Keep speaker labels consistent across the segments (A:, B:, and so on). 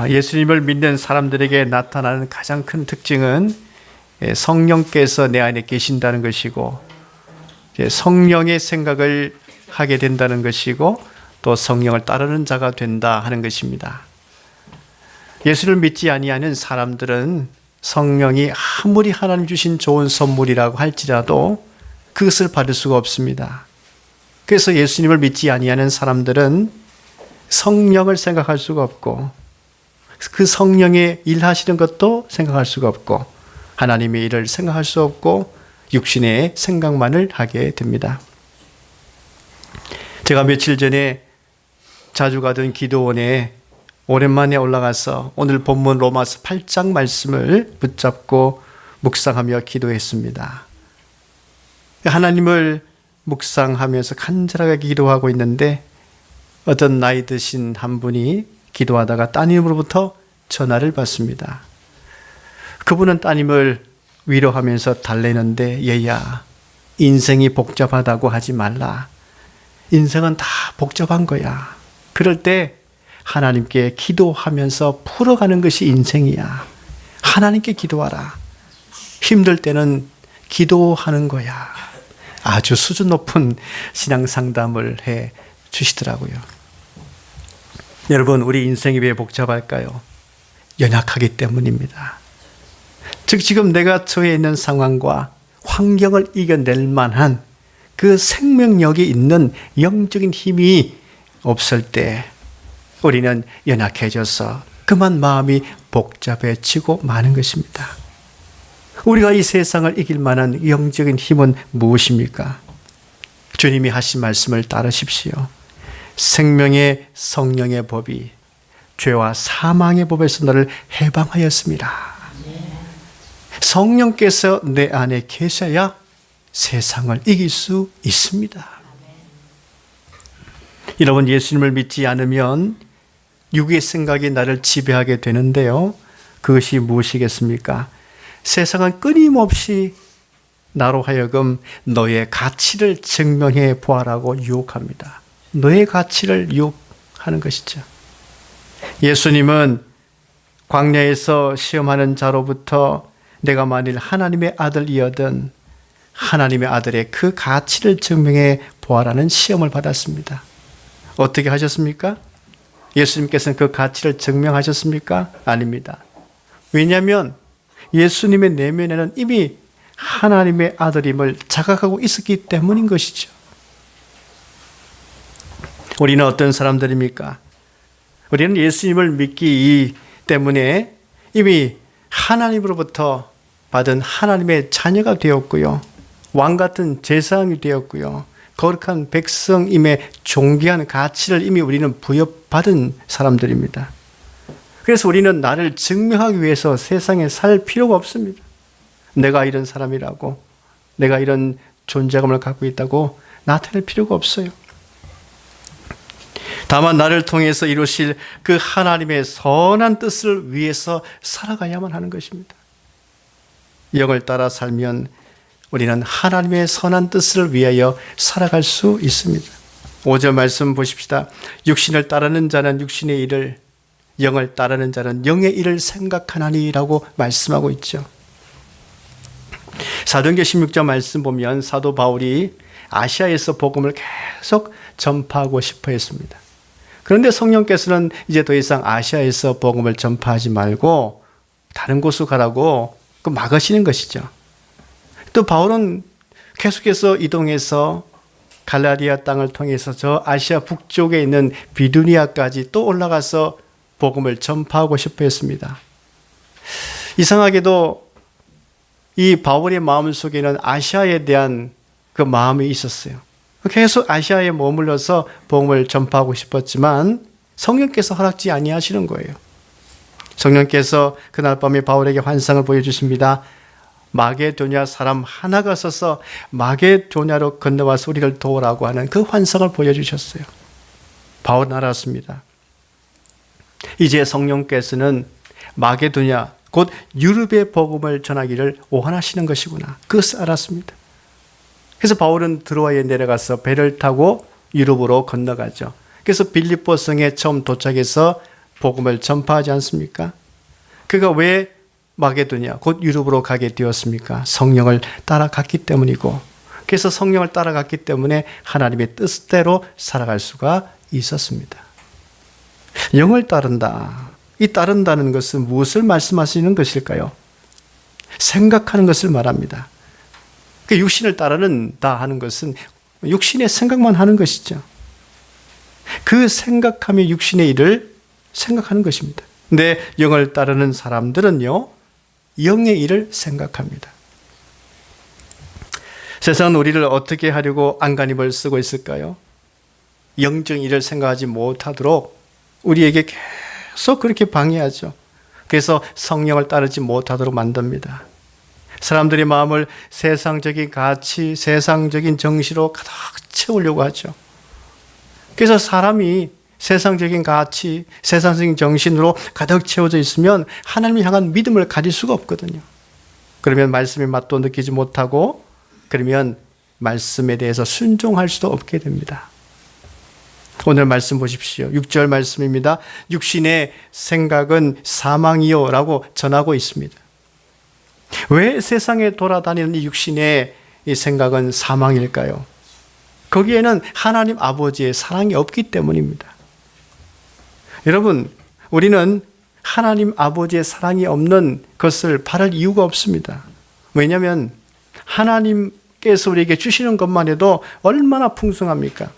A: 예수님을 믿는 사람들에게 나타나는 가장 큰 특징은 성령께서 내 안에 계신다는 것이고, 성령의 생각을 하게 된다는 것이고, 또 성령을 따르는 자가 된다 하는 것입니다. 예수를 믿지 아니하는 사람들은 성령이 아무리 하나님 주신 좋은 선물이라고 할지라도 그것을 받을 수가 없습니다. 그래서 예수님을 믿지 아니하는 사람들은 성령을 생각할 수가 없고, 그 성령의 일하시는 것도 생각할 수가 없고, 하나님의 일을 생각할 수 없고 육신의 생각만을 하게 됩니다. 제가 며칠 전에 자주 가던 기도원에 오랜만에 올라가서 오늘 본문 로마서 8장 말씀을 붙잡고 묵상하며 기도했습니다. 하나님을 묵상하면서 간절하게 기도하고 있는데 어떤 나이 드신 한 분이 기도하다가 따님으로부터 전화를 받습니다. 그분은 따님을 위로하면서 달래는데, 얘야, 인생이 복잡하다고 하지 말라. 인생은 다 복잡한 거야. 그럴 때 하나님께 기도하면서 풀어가는 것이 인생이야. 하나님께 기도하라. 힘들 때는 기도하는 거야. 아주 수준 높은 신앙 상담을 해 주시더라고요. 여러분, 우리 인생이 왜 복잡할까요? 연약하기 때문입니다. 즉 지금 내가 처해 있는 상황과 환경을 이겨낼 만한 그 생명력이 있는 영적인 힘이 없을 때 우리는 연약해져서 그만 마음이 복잡해지고 마는 것입니다. 우리가 이 세상을 이길 만한 영적인 힘은 무엇입니까? 주님이 하신 말씀을 따르십시오. 생명의 성령의 법이 죄와 사망의 법에서 너를 해방하였습니다. 성령께서 내 안에 계셔야 세상을 이길 수 있습니다. 여러분, 예수님을 믿지 않으면 육의 생각이 나를 지배하게 되는데요. 그것이 무엇이겠습니까? 세상은 끊임없이 나로 하여금 너의 가치를 증명해 보아라고 유혹합니다. 너의 가치를 유혹하는 것이죠. 예수님은 광야에서 시험하는 자로부터 내가 만일 하나님의 아들이거든 하나님의 아들의 그 가치를 증명해 보아라는 시험을 받았습니다. 어떻게 하셨습니까? 예수님께서는 그 가치를 증명하셨습니까? 아닙니다. 왜냐하면 예수님의 내면에는 이미 하나님의 아들임을 자각하고 있었기 때문인 것이죠. 우리는 어떤 사람들입니까? 우리는 예수님을 믿기 때문에 이미 하나님으로부터 받은 하나님의 자녀가 되었고요. 왕같은 제사장이 되었고요. 거룩한 백성임의 존귀한 가치를 이미 우리는 부여받은 사람들입니다. 그래서 우리는 나를 증명하기 위해서 세상에 살 필요가 없습니다. 내가 이런 사람이라고, 내가 이런 존재감을 갖고 있다고 나타낼 필요가 없어요. 다만 나를 통해서 이루실 그 하나님의 선한 뜻을 위해서 살아가야만 하는 것입니다. 영을 따라 살면 우리는 하나님의 선한 뜻을 위하여 살아갈 수 있습니다. 5절 말씀 보십시다. 육신을 따르는 자는 육신의 일을, 영을 따르는 자는 영의 일을 생각하나니라고 말씀하고 있죠. 사도행전 16장 말씀 보면 사도 바울이 아시아에서 복음을 계속 전파하고 싶어 했습니다. 그런데 성령께서는 이제 더 이상 아시아에서 복음을 전파하지 말고 다른 곳으로 가라고 막으시는 것이죠. 또 바울은 계속해서 이동해서 갈라디아 땅을 통해서 저 아시아 북쪽에 있는 비두니아까지 또 올라가서 복음을 전파하고 싶어 했습니다. 이상하게도 이 바울의 마음 속에는 아시아에 대한 그 마음이 있었어요. 계속 아시아에 머물러서 복음을 전파하고 싶었지만 성령께서 허락지 아니하시는 거예요. 성령께서 그날 밤에 바울에게 환상을 보여주십니다. 마게도냐 사람 하나가 서서 마게도냐로 건너와서 우리를 도우라고 하는 그 환상을 보여주셨어요. 바울은 알았습니다. 이제 성령께서는 마게도냐 곧 유럽의 복음을 전하기를 원하시는 것이구나. 그것을 알았습니다. 그래서 바울은 드로아에 내려가서 배를 타고 유럽으로 건너가죠. 그래서 빌립보 성에 처음 도착해서 복음을 전파하지 않습니까? 그가 왜 마게도냐, 곧 유럽으로 가게 되었습니까? 성령을 따라갔기 때문이고, 그래서 성령을 따라갔기 때문에 하나님의 뜻대로 살아갈 수가 있었습니다. 영을 따른다. 이 따른다는 것은 무엇을 말씀하시는 것일까요? 생각하는 것을 말합니다. 그 육신을 따르는다 하는 것은 육신의 생각만 하는 것이죠. 그 생각하며 육신의 일을 생각하는 것입니다. 근데 영을 따르는 사람들은요, 영의 일을 생각합니다. 세상은 우리를 어떻게 하려고 안간힘을 쓰고 있을까요? 영적 일을 생각하지 못하도록 우리에게 계속 그렇게 방해하죠. 그래서 성령을 따르지 못하도록 만듭니다. 사람들의 마음을 세상적인 가치, 세상적인 정시로 가득 채우려고 하죠. 그래서 사람이 세상적인 가치, 세상적인 정신으로 가득 채워져 있으면 하나님을 향한 믿음을 가질 수가 없거든요. 그러면 말씀의 맛도 느끼지 못하고, 그러면 말씀에 대해서 순종할 수도 없게 됩니다. 오늘 말씀 보십시오. 6절 말씀입니다. 육신의 생각은 사망이요 라고 전하고 있습니다. 왜 세상에 돌아다니는 이 육신의 이 생각은 사망일까요? 거기에는 하나님 아버지의 사랑이 없기 때문입니다. 여러분, 우리는 하나님 아버지의 사랑이 없는 것을 바랄 이유가 없습니다. 왜냐하면 하나님께서 우리에게 주시는 것만 해도 얼마나 풍성합니까?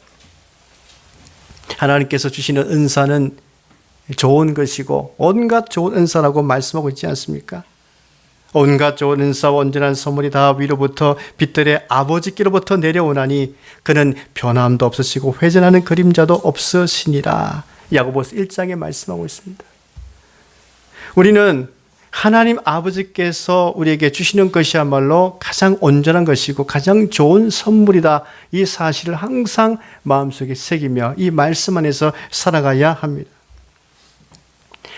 A: 하나님께서 주시는 은사는 좋은 것이고 온갖 좋은 은사라고 말씀하고 있지 않습니까? 온갖 좋은 은사와 온전한 선물이 다 위로부터 빛들의 아버지께로부터 내려오나니 그는 변함도 없으시고 회전하는 그림자도 없으시니라. 야고보서 1장에 말씀하고 있습니다. 우리는 하나님 아버지께서 우리에게 주시는 것이야말로 가장 온전한 것이고 가장 좋은 선물이다. 이 사실을 항상 마음속에 새기며 이 말씀 안에서 살아가야 합니다.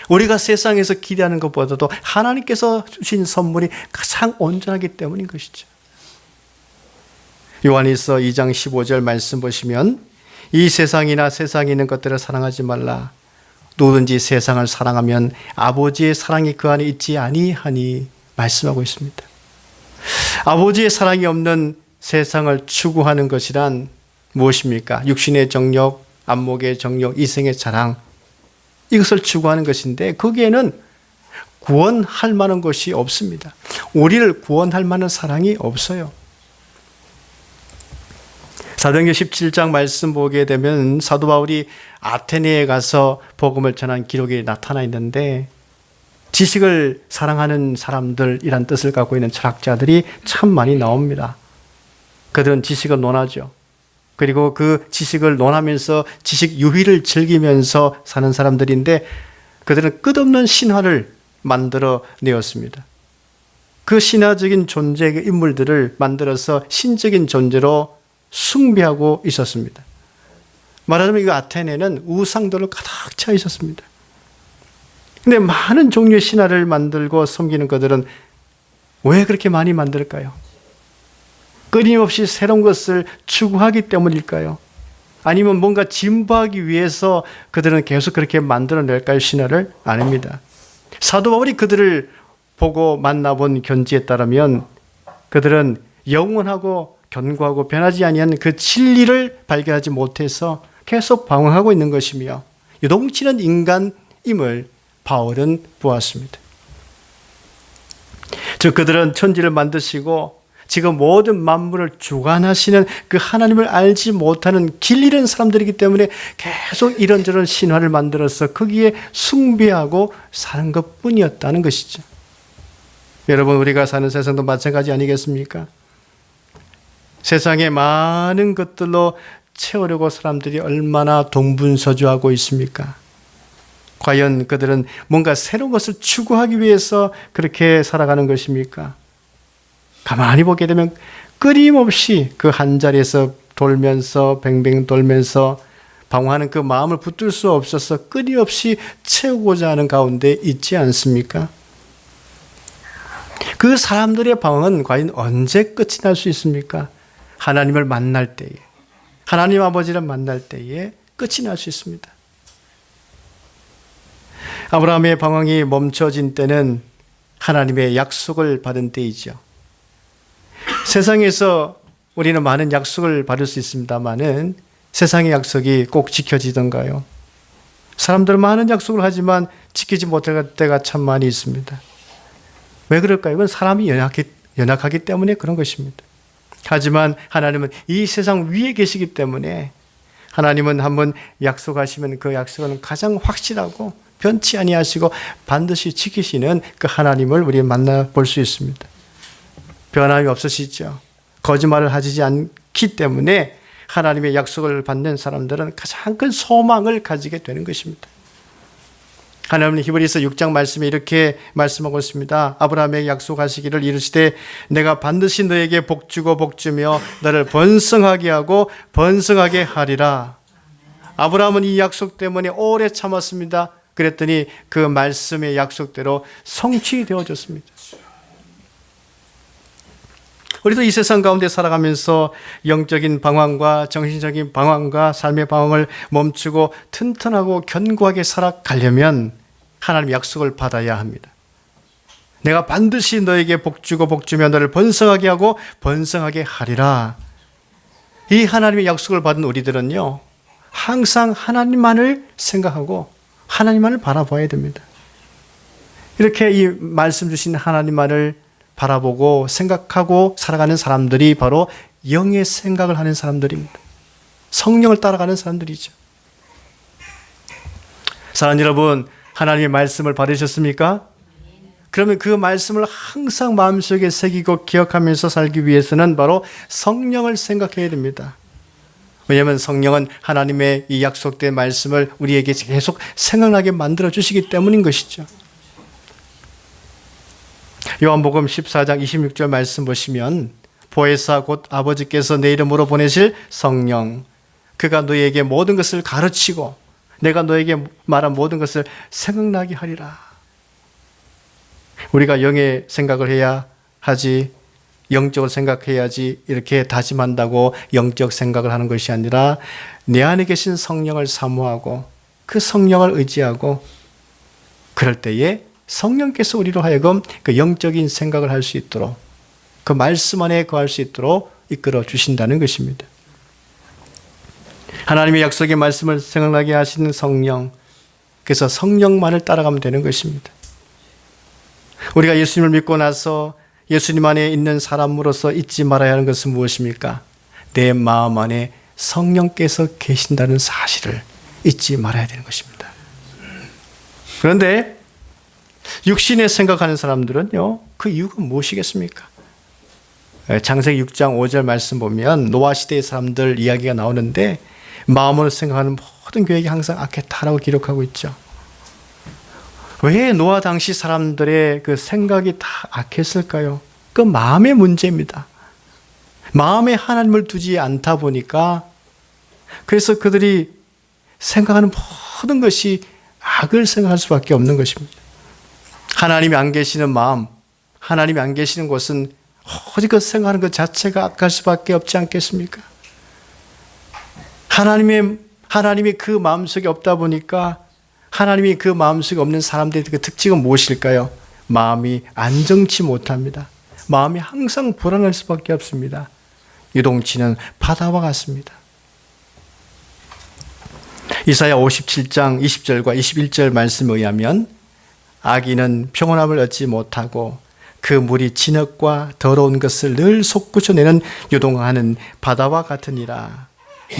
A: 우리가 세상에서 기대하는 것보다도 하나님께서 주신 선물이 가장 온전하기 때문인 것이죠. 요한일서 2장 15절 말씀 보시면 이 세상이나 세상에 있는 것들을 사랑하지 말라. 누구든지 세상을 사랑하면 아버지의 사랑이 그 안에 있지 아니하니 말씀하고 있습니다. 아버지의 사랑이 없는 세상을 추구하는 것이란 무엇입니까? 육신의 정욕, 안목의 정욕, 이생의 자랑, 이것을 추구하는 것인데 거기에는 구원할 만한 것이 없습니다. 우리를 구원할 만한 사랑이 없어요. 사도행전 17장 말씀 보게 되면 사도 바울이 아테네에 가서 복음을 전한 기록이 나타나 있는데 지식을 사랑하는 사람들이란 뜻을 갖고 있는 철학자들이 참 많이 나옵니다. 그들은 지식을 논하죠. 그리고 그 지식을 논하면서 지식 유희를 즐기면서 사는 사람들인데 그들은 끝없는 신화를 만들어 내었습니다. 그 신화적인 존재의 인물들을 만들어서 신적인 존재로 숭배하고 있었습니다. 말하자면 이 아테네는 우상들로 가득 차 있었습니다. 근데 많은 종류의 신화를 만들고 섬기는 그들은 왜 그렇게 많이 만들까요? 끊임없이 새로운 것을 추구하기 때문일까요? 아니면 뭔가 진보하기 위해서 그들은 계속 그렇게 만들어낼까요? 신화를? 아닙니다. 사도 바울이 그들을 보고 만나본 견지에 따르면 그들은 영원하고 견고하고 변하지 아니한 그 진리를 발견하지 못해서 계속 방황하고 있는 것이며 요동치는 인간임을 바울은 보았습니다. 즉 그들은 천지를 만드시고 지금 모든 만물을 주관하시는 그 하나님을 알지 못하는 길 잃은 사람들이기 때문에 계속 이런저런 신화를 만들어서 거기에 숭배하고 사는 것뿐이었다는 것이죠. 여러분, 우리가 사는 세상도 마찬가지 아니겠습니까? 세상에 많은 것들로 채우려고 사람들이 얼마나 동분서주하고 있습니까? 과연 그들은 뭔가 새로운 것을 추구하기 위해서 그렇게 살아가는 것입니까? 가만히 보게 되면 끊임없이 그 한자리에서 돌면서 뱅뱅 돌면서 방황하는 그 마음을 붙들 수 없어서 끊임없이 채우고자 하는 가운데 있지 않습니까? 그 사람들의 방황은 과연 언제 끝이 날 수 있습니까? 하나님을 만날 때에, 하나님 아버지를 만날 때에 끝이 날 수 있습니다. 아브라함의 방황이 멈춰진 때는 하나님의 약속을 받은 때이죠. 세상에서 우리는 많은 약속을 받을 수 있습니다만은 세상의 약속이 꼭 지켜지던가요? 사람들은 많은 약속을 하지만 지키지 못할 때가 참 많이 있습니다. 왜 그럴까요? 이건 사람이 연약하기 때문에 그런 것입니다. 하지만 하나님은 이 세상 위에 계시기 때문에 하나님은 한번 약속하시면 그 약속은 가장 확실하고 변치 아니하시고 반드시 지키시는 그 하나님을 우리 만나볼 수 있습니다. 변함이 없으시죠. 거짓말을 하지 않기 때문에 하나님의 약속을 받는 사람들은 가장 큰 소망을 가지게 되는 것입니다. 하나님은 히브리서 6장 말씀에 이렇게 말씀하고 있습니다. 아브라함에게 약속하시기를 이르시되 내가 반드시 너에게 복주고 복주며 너를 번성하게 하고 번성하게 하리라. 아브라함은 이 약속 때문에 오래 참았습니다. 그랬더니 그 말씀의 약속대로 성취되어졌습니다. 우리도 이 세상 가운데 살아가면서 영적인 방황과 정신적인 방황과 삶의 방황을 멈추고 튼튼하고 견고하게 살아가려면 하나님의 약속을 받아야 합니다. 내가 반드시 너에게 복주고 복주며 너를 번성하게 하고 번성하게 하리라. 이 하나님의 약속을 받은 우리들은요, 항상 하나님만을 생각하고 하나님만을 바라봐야 됩니다. 이렇게 이 말씀 주신 하나님만을 바라보고 생각하고 살아가는 사람들이 바로 영의 생각을 하는 사람들입니다. 성령을 따라가는 사람들이죠. 사랑하는 여러분, 하나님의 말씀을 받으셨습니까? 그러면 그 말씀을 항상 마음속에 새기고 기억하면서 살기 위해서는 바로 성령을 생각해야 됩니다. 왜냐하면 성령은 하나님의 이 약속된 말씀을 우리에게 계속 생각나게 만들어 주시기 때문인 것이죠. 요한복음 14장 26절 말씀 보시면 보혜사 곧 아버지께서 내 이름으로 보내실 성령, 그가 너희에게 모든 것을 가르치고 내가 너에게 말한 모든 것을 생각나게 하리라. 우리가 영의 생각을 해야 하지, 영적으로 생각해야지 이렇게 다짐한다고 영적 생각을 하는 것이 아니라 내 안에 계신 성령을 사모하고 그 성령을 의지하고 그럴 때에 성령께서 우리로 하여금 그 영적인 생각을 할 수 있도록 그 말씀 안에 거할 수 있도록 이끌어 주신다는 것입니다. 하나님의 약속의 말씀을 생각나게 하시는 성령, 그래서 성령만을 따라가면 되는 것입니다. 우리가 예수님을 믿고 나서 예수님 안에 있는 사람으로서 잊지 말아야 하는 것은 무엇입니까? 내 마음 안에 성령께서 계신다는 사실을 잊지 말아야 되는 것입니다. 그런데 육신에 생각하는 사람들은요, 그 이유가 무엇이겠습니까? 창세기 6장 5절 말씀 보면 노아 시대의 사람들 이야기가 나오는데 마음으로 생각하는 모든 계획이 항상 악했다라고 기록하고 있죠. 왜 노아 당시 사람들의 그 생각이 다 악했을까요? 그 마음의 문제입니다. 마음에 하나님을 두지 않다 보니까 그래서 그들이 생각하는 모든 것이 악을 생각할 수밖에 없는 것입니다. 하나님이 안 계시는 마음, 하나님이 안 계시는 곳은 오직 그 생각하는 것 자체가 악할 수밖에 없지 않겠습니까? 하나님이 그 마음속에 없다 보니까 하나님이 그 마음속에 없는 사람들의 그 특징은 무엇일까요? 마음이 안정치 못합니다. 마음이 항상 불안할 수밖에 없습니다. 유동치는 바다와 같습니다. 이사야 57장 20절과 21절 말씀에 의하면 악인은 평온함을 얻지 못하고 그 물이 진흙과 더러운 것을 늘 솟구쳐내는 요동하는 바다와 같으니라.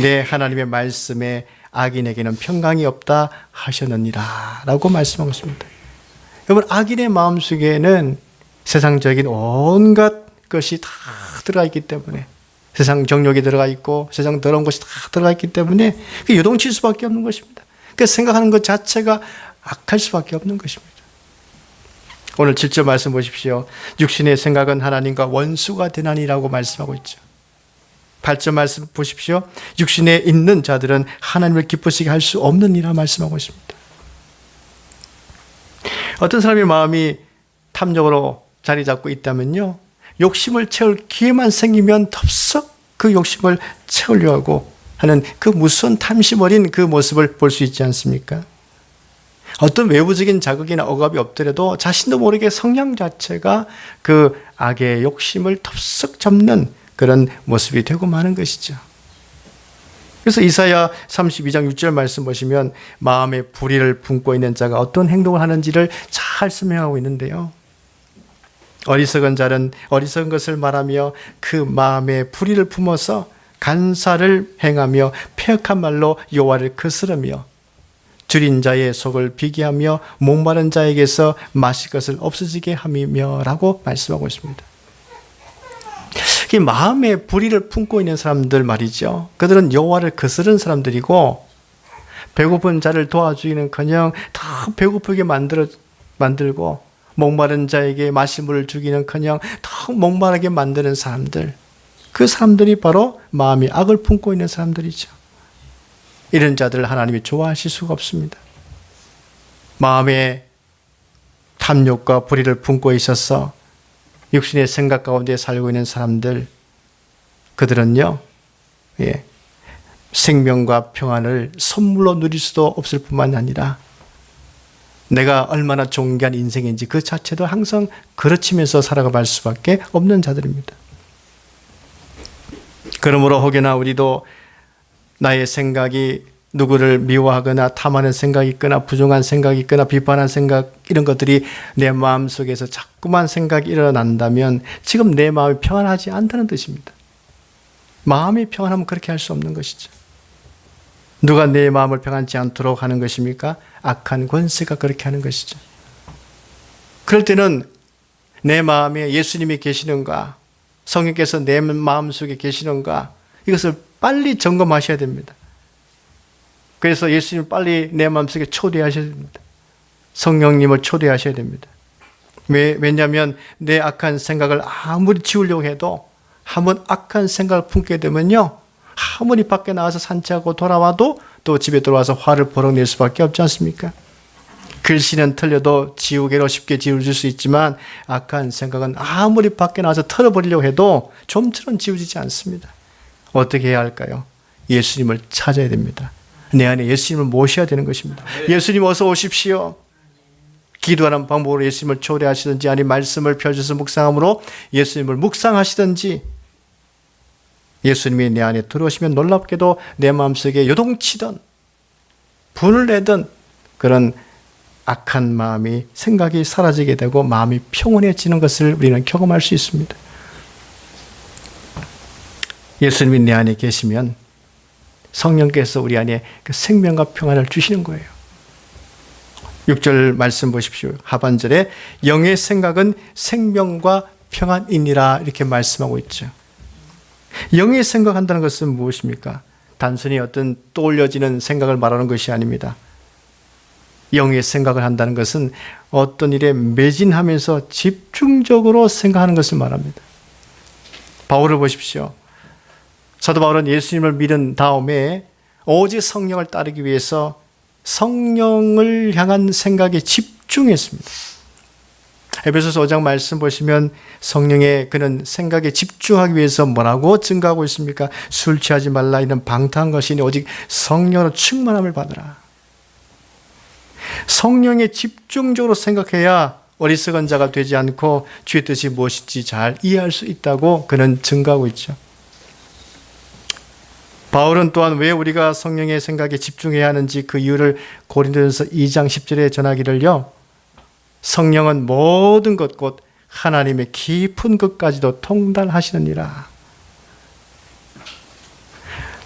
A: 내 하나님의 말씀에 악인에게는 평강이 없다 하셨느니라 라고 말씀하고 있습니다. 여러분, 악인의 마음속에는 세상적인 온갖 것이 다 들어가 있기 때문에, 세상 정욕이 들어가 있고 세상 더러운 것이 다 들어가 있기 때문에 요동칠 수밖에 없는 것입니다. 그 생각하는 것 자체가 악할 수밖에 없는 것입니다. 오늘 7절 말씀 보십시오. 육신의 생각은 하나님과 원수가 되나니라고 말씀하고 있죠. 8절 말씀 보십시오. 육신에 있는 자들은 하나님을 기쁘시게 할 수 없는 이라 말씀하고 있습니다. 어떤 사람의 마음이 탐욕으로 자리 잡고 있다면요, 욕심을 채울 기회만 생기면 덥석 그 욕심을 채우려고 하는 그 무서운 탐심 어린 그 모습을 볼 수 있지 않습니까? 어떤 외부적인 자극이나 억압이 없더라도 자신도 모르게 성령 자체가 그 악의 욕심을 덥석 잡는 그런 모습이 되고 마는 것이죠. 그래서 이사야 32장 6절 말씀 보시면 마음에 불의를 품고 있는 자가 어떤 행동을 하는지를 잘 설명하고 있는데요. 어리석은 자는 어리석은 것을 말하며 그 마음에 불의를 품어서 간사를 행하며 패역한 말로 여호와를 거스르며 줄인 자의 속을 비기하며 목마른 자에게서 마실 것을 없어지게 함이며라고 말씀하고 있습니다. 이 마음에 불의를 품고 있는 사람들 말이죠. 그들은 여호와를 거스른 사람들이고 배고픈 자를 도와주기는커녕 더 배고프게 만들고 목마른 자에게 마실 물을 주기는커녕 더 목마르게 만드는 사람들. 그 사람들이 바로 마음에 악을 품고 있는 사람들이죠. 이런 자들을 하나님이 좋아하실 수가 없습니다. 마음에 탐욕과 불의를 품고 있어서 육신의 생각 가운데 살고 있는 사람들, 그들은요, 생명과 평안을 선물로 누릴 수도 없을 뿐만 아니라 내가 얼마나 존귀한 인생인지 그 자체도 항상 그르치면서 살아갈 수밖에 없는 자들입니다. 그러므로 혹여나 우리도 나의 생각이 누구를 미워하거나 탐하는 생각이 있거나 부정한 생각이 있거나 비판한 생각 이런 것들이 내 마음속에서 자꾸만 생각이 일어난다면 지금 내 마음이 평안하지 않다는 뜻입니다. 마음이 평안하면 그렇게 할 수 없는 것이죠. 누가 내 마음을 평안치 않도록 하는 것입니까? 악한 권세가 그렇게 하는 것이죠. 그럴 때는 내 마음에 예수님이 계시는가, 성령께서 내 마음속에 계시는가, 이것을 빨리 점검하셔야 됩니다. 그래서 예수님을 빨리 내 마음속에 초대하셔야 됩니다. 성령님을 초대하셔야 됩니다. 왜냐하면 내 악한 생각을 아무리 지우려고 해도 한번 악한 생각을 품게 되면요, 아무리 밖에 나와서 산책하고 돌아와도 또 집에 들어와서 화를 버럭 낼 수밖에 없지 않습니까? 글씨는 틀려도 지우개로 쉽게 지워질 수 있지만 악한 생각은 아무리 밖에 나와서 털어버리려고 해도 좀처럼 지워지지 않습니다. 어떻게 해야 할까요? 예수님을 찾아야 됩니다. 내 안에 예수님을 모셔야 되는 것입니다. 예수님 어서 오십시오. 기도하는 방법으로 예수님을 초대하시든지 아니면 말씀을 펴주셔서 묵상함으로 예수님을 묵상하시든지, 예수님이 내 안에 들어오시면 놀랍게도 내 마음속에 요동치던 분을 내던 그런 악한 마음이, 생각이 사라지게 되고 마음이 평온해지는 것을 우리는 경험할 수 있습니다. 예수님이 내 안에 계시면 성령께서 우리 안에 그 생명과 평안을 주시는 거예요. 6절 말씀 보십시오. 하반절에 영의 생각은 생명과 평안이니라 이렇게 말씀하고 있죠. 영의 생각한다는 것은 무엇입니까? 단순히 어떤 떠올려지는 생각을 말하는 것이 아닙니다. 영의 생각을 한다는 것은 어떤 일에 매진하면서 집중적으로 생각하는 것을 말합니다. 바울을 보십시오. 사도 바울은 예수님을 믿은 다음에 오직 성령을 따르기 위해서 성령을 향한 생각에 집중했습니다. 에베소서 5장 말씀 보시면 성령의 그는 생각에 집중하기 위해서 뭐라고 증가하고 있습니까? 술 취하지 말라, 이런 방탕한 것이니 오직 성령으로 충만함을 받으라. 성령에 집중적으로 생각해야 어리석은 자가 되지 않고 주의 뜻이 무엇인지 잘 이해할 수 있다고 그는 증가하고 있죠. 바울은 또한 왜 우리가 성령의 생각에 집중해야 하는지 그 이유를 고린도전서 2장 10절에 전하기를요, 성령은 모든 것 곧 하나님의 깊은 것까지도 통달하시느니라.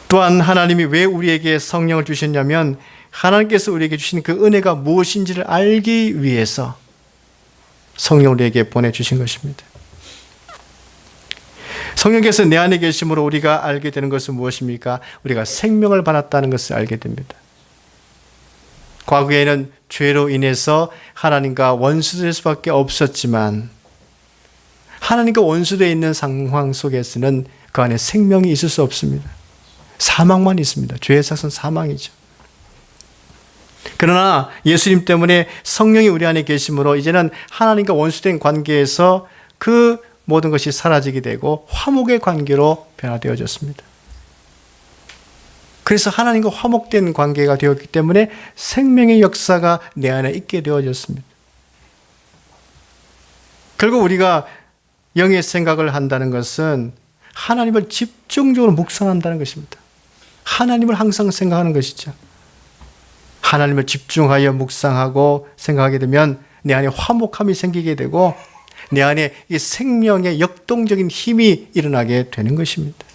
A: 또한 하나님이 왜 우리에게 성령을 주셨냐면 하나님께서 우리에게 주신 그 은혜가 무엇인지를 알기 위해서 성령을 우리에게 보내주신 것입니다. 성령께서 내 안에 계심으로 우리가 알게 되는 것은 무엇입니까? 우리가 생명을 받았다는 것을 알게 됩니다. 과거에는 죄로 인해서 하나님과 원수될 수밖에 없었지만 하나님과 원수되어 있는 상황 속에서는 그 안에 생명이 있을 수 없습니다. 사망만 있습니다. 죄의 삭은 사망이죠. 그러나 예수님 때문에 성령이 우리 안에 계심으로 이제는 하나님과 원수된 관계에서 그 모든 것이 사라지게 되고 화목의 관계로 변화되어졌습니다. 그래서 하나님과 화목된 관계가 되었기 때문에 생명의 역사가 내 안에 있게 되어졌습니다. 결국 우리가 영의 생각을 한다는 것은 하나님을 집중적으로 묵상한다는 것입니다. 하나님을 항상 생각하는 것이죠. 하나님을 집중하여 묵상하고 생각하게 되면 내 안에 화목함이 생기게 되고 내 안에 이 생명의 역동적인 힘이 일어나게 되는 것입니다.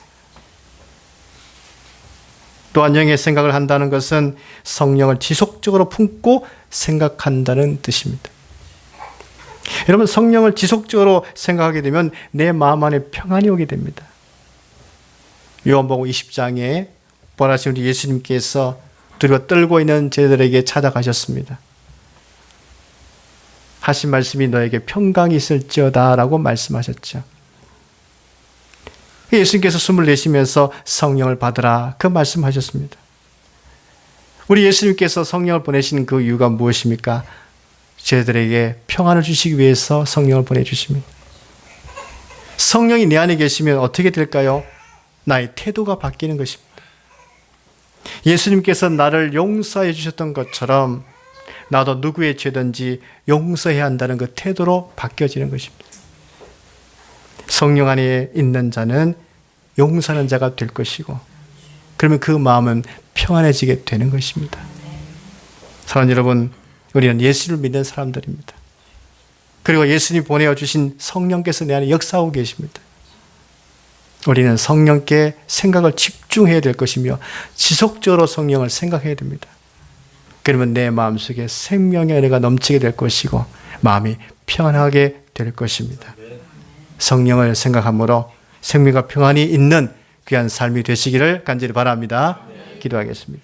A: 또한 영의 생각을 한다는 것은 성령을 지속적으로 품고 생각한다는 뜻입니다. 여러분, 성령을 지속적으로 생각하게 되면 내 마음 안에 평안이 오게 됩니다. 요한복음 20장에 부활하신 우리 예수님께서 두려워 떨고 있는 제자들에게 찾아가셨습니다. 하신 말씀이 너에게 평강이 있을지어다 라고 말씀하셨죠. 예수님께서 숨을 내쉬면서 성령을 받으라 그 말씀하셨습니다. 우리 예수님께서 성령을 보내신 그 이유가 무엇입니까? 제자들에게 평안을 주시기 위해서 성령을 보내주십니다. 성령이 내 안에 계시면 어떻게 될까요? 나의 태도가 바뀌는 것입니다. 예수님께서 나를 용서해 주셨던 것처럼 나도 누구의 죄든지 용서해야 한다는 그 태도로 바뀌어지는 것입니다. 성령 안에 있는 자는 용서하는 자가 될 것이고, 그러면 그 마음은 평안해지게 되는 것입니다. 사랑하는 여러분, 우리는 예수를 믿는 사람들입니다. 그리고 예수님 보내어 주신 성령께서 내 안에 역사하고 계십니다. 우리는 성령께 생각을 집중해야 될 것이며 지속적으로 성령을 생각해야 됩니다. 그러면 내 마음속에 생명의 은혜가 넘치게 될 것이고 마음이 평안하게 될 것입니다. 성령을 생각함으로 생명과 평안이 있는 귀한 삶이 되시기를 간절히 바랍니다. 기도하겠습니다.